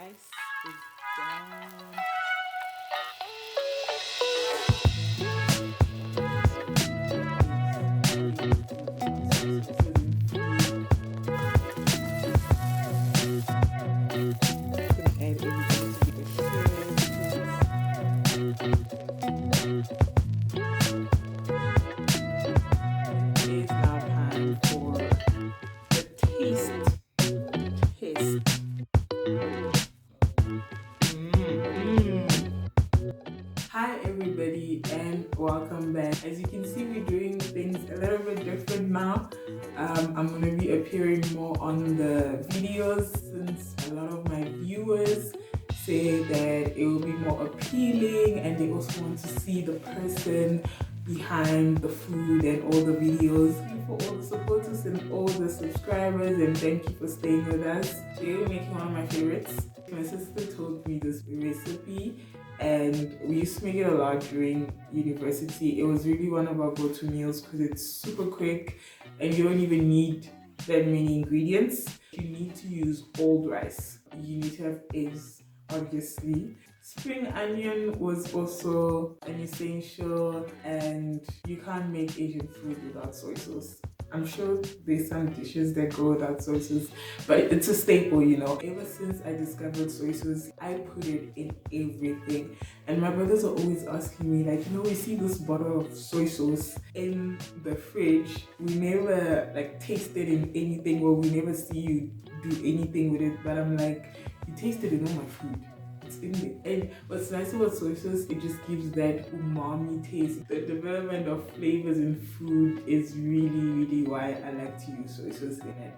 rice is done. It's now time for the taste test. Hi everybody and welcome back. As you can see, we're doing things a little bit different now. I'm going to be appearing more on the videos since a lot of my viewers say that it will be more appealing and they also want to see the person behind the food and all the videos. Thank you for all the supporters and all the subscribers, and thank you for staying with us. Today we're making one of my favorites. My sister told me this recipe and we used to make it a lot during university. It was really one of our go-to meals because it's super quick and you don't even need that many ingredients. You need to use old rice. You need to have eggs, obviously. Spring onion was also an essential, and you can't make Asian food without soy sauce. I'm sure there's some dishes that go without soy sauce, but it's a staple, you know. Ever since I discovered soy sauce, I put it in everything. And my brothers are always asking me, like, we see this bottle of soy sauce in the fridge. We never like taste it in anything, or we never see you do anything with it. But I'm like, you taste it in all my food. It's in the end. What's nice about soy sauce, it just gives that umami taste. The development of flavors in food is really why I like to use soy sauce in it.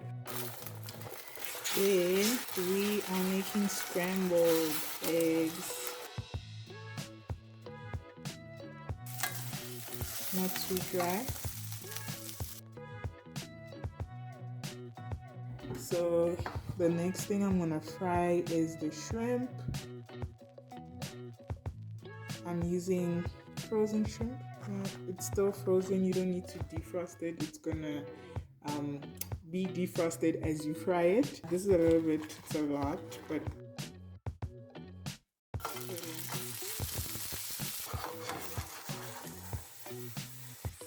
Then we are making scrambled eggs. Not too dry. So the next thing I'm gonna fry is the shrimp. I'm using frozen shrimp. It's still frozen, you don't need to defrost it. It's gonna be defrosted as you fry it. This is a little bit, it's a lot, but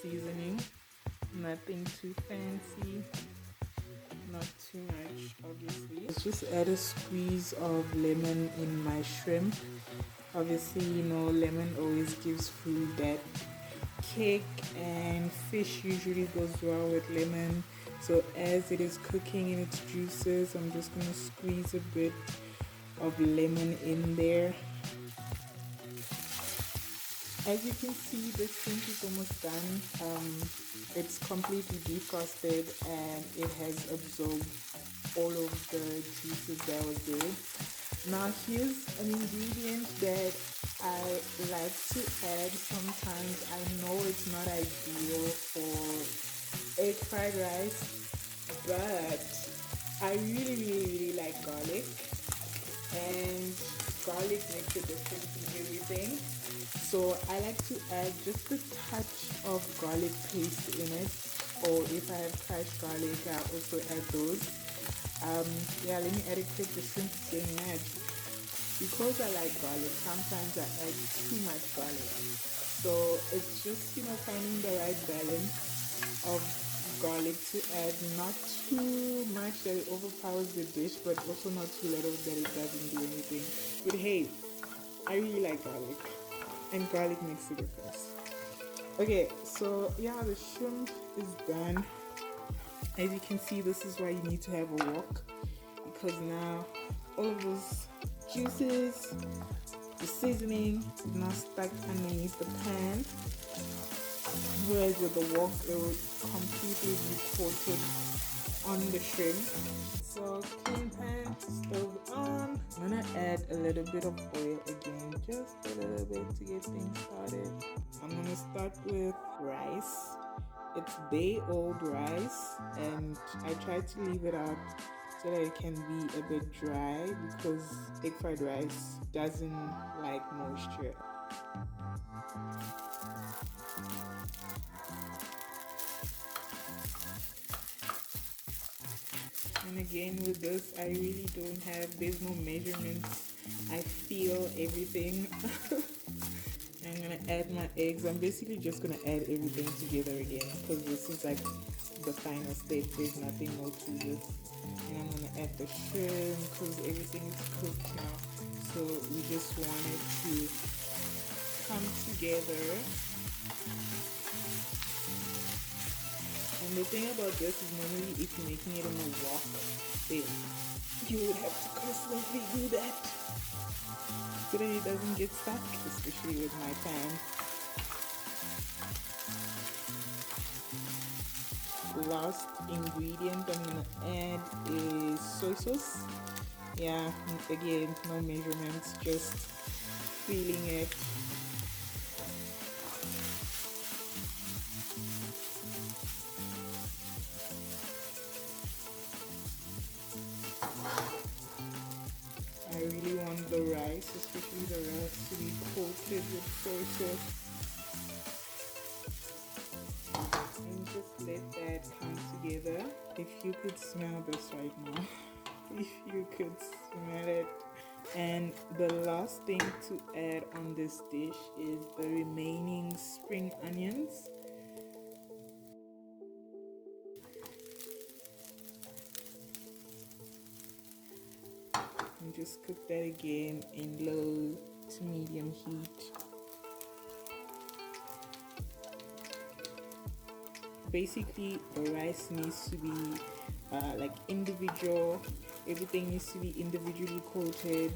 seasoning, nothing too fancy, not too much, obviously. Let's just add a squeeze of lemon in my shrimp. Obviously, lemon always gives food that kick, and fish usually goes well with lemon. So as it is cooking in its juices, I'm just going to squeeze a bit of lemon in there. As you can see, the shrimp is almost done. It's completely defrosted and it has absorbed all of the juices that was there. Now here's an ingredient that I like to add sometimes. I know it's not ideal for egg fried rice, but I really like garlic, and garlic makes a difference in everything. So I like to add just a touch of garlic paste in it, or if I have crushed garlic, I also add those. Let me add it quick. The shrimp is getting mad. Because I like garlic, sometimes I add too much garlic. So it's just, finding the right balance of garlic to add, not too much that it overpowers the dish, but also not too little that it doesn't do anything. But hey, I really like garlic, and garlic makes a difference. Okay, so yeah, the shrimp is done. As you can see, this is why you need to have a wok, because now all of those juices, the seasoning is now stuck underneath the pan, whereas with the wok it will completely be coated on the shrimp. So clean pan, stove on. I'm gonna add a little bit of oil again, just a little bit to get things started. I'm gonna start with rice. It's day-old rice, and I try to leave it out so that it can be a bit dry, because egg fried rice doesn't like moisture. And again with this, I really don't have, there's no measurements. I feel everything. I'm gonna add my eggs. I'm basically just gonna add everything together again because this is like the final step. There's nothing more to this. And I'm gonna add the shrimp because everything is cooked now. So we just want it to come together. And the thing about this is normally if you're making it in a wok, then you would have to constantly do that so that it doesn't get stuck, especially with my pan. Last ingredient I'm gonna add is soy sauce. Yeah, again, no measurements, just feeling it. I really want the rice, especially the rice, to be coated with soy sauce. And just let that come together. If you could smell this right now, if you could smell it. And the last thing to add on this dish is the remaining spring onions. And just cook that again in low to medium heat. Basically, the rice needs to be like individual. Everything needs to be individually coated.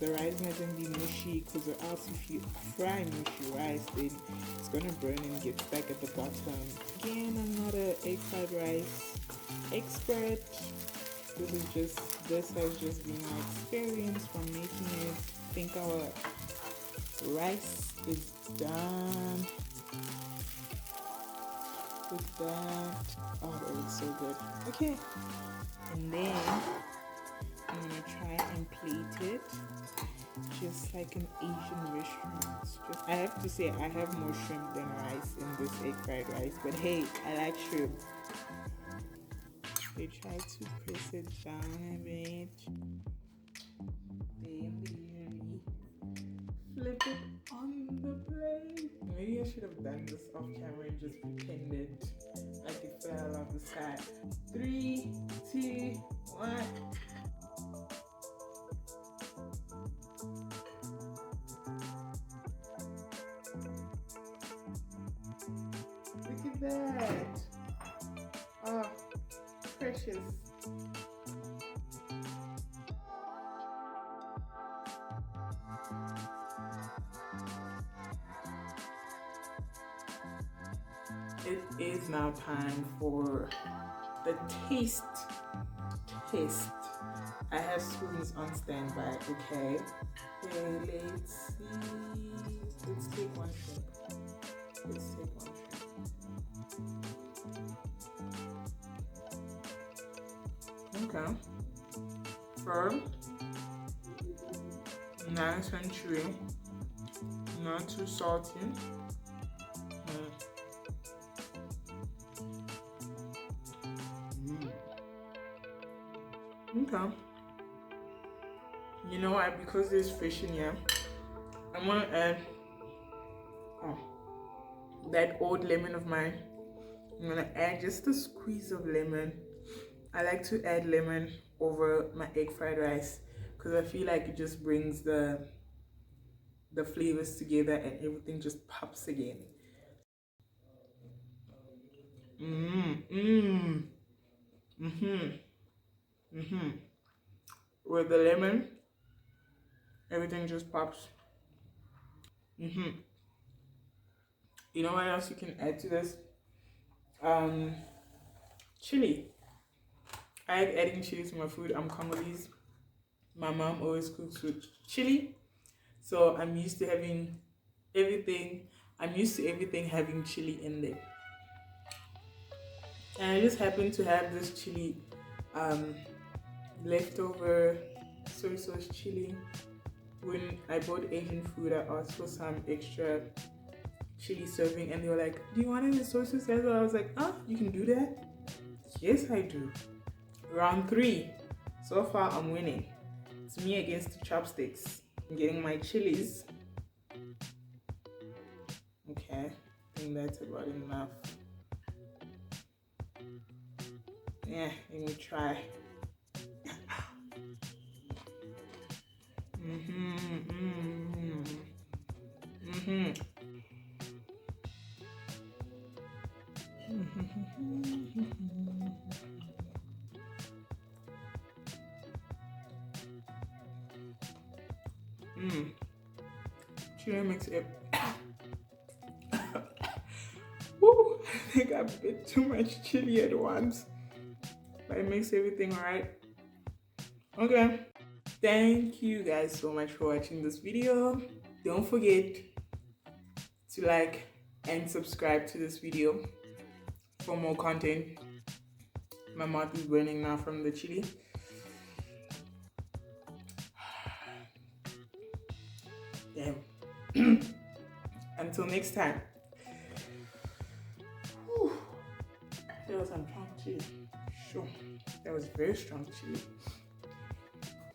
The rice mustn't be mushy because else if you fry mushy rice, then it's gonna burn and get stuck at the bottom. Again, I'm not an egg fried rice expert. This has just been my experience from making it. I think our rice is done. With that, oh, that looks so good. Okay, and then I'm gonna try and plate it just like an Asian restaurant. I have to say, I have more shrimp than rice in this egg fried rice, but hey, I like shrimp. They try to press it down a bit. Then they usually flip it on the plate. Maybe I should have done this off camera and just pretended like it fell off the side. 3, 2, 1. Look at that. Oh, precious. It is now time for the taste. I have spoons on standby, okay? Okay, let's see. Let's take one shrimp. Okay. Firm. Nice and chewy. Not too salty. Okay. You know what? Because there's fish in here, I'm gonna add that old lemon of mine. I'm gonna add just a squeeze of lemon. I like to add lemon over my egg fried rice because I feel like it just brings the flavors together and everything just pops again. With the lemon, everything just pops. You know what else you can add to this? Chili. I like adding chili to my food. I'm Congolese. My mom always cooks with chili, so I'm used to having everything. I'm used to everything having chili in there. And I just happened to have this chili leftover soy sauce chili. When I bought Asian food, I asked for some extra chili serving, and they were like, "Do you want any soy sauce?" I was like, "Ah, you can do that." Yes, I do. Round 3. So far, I'm winning. It's me against the chopsticks. I'm getting my chilies. Okay, I think that's about enough. Yeah, let me try. Chili makes it. Woo! I think I bit too much chili at once, but it makes everything alright. Okay. Thank you guys so much for watching this video. Don't forget to like and subscribe to this video for more content. My mouth is burning now from the chili. Damn. Until next time. Whew. That was some strong chili. Sure. That was very strong chili.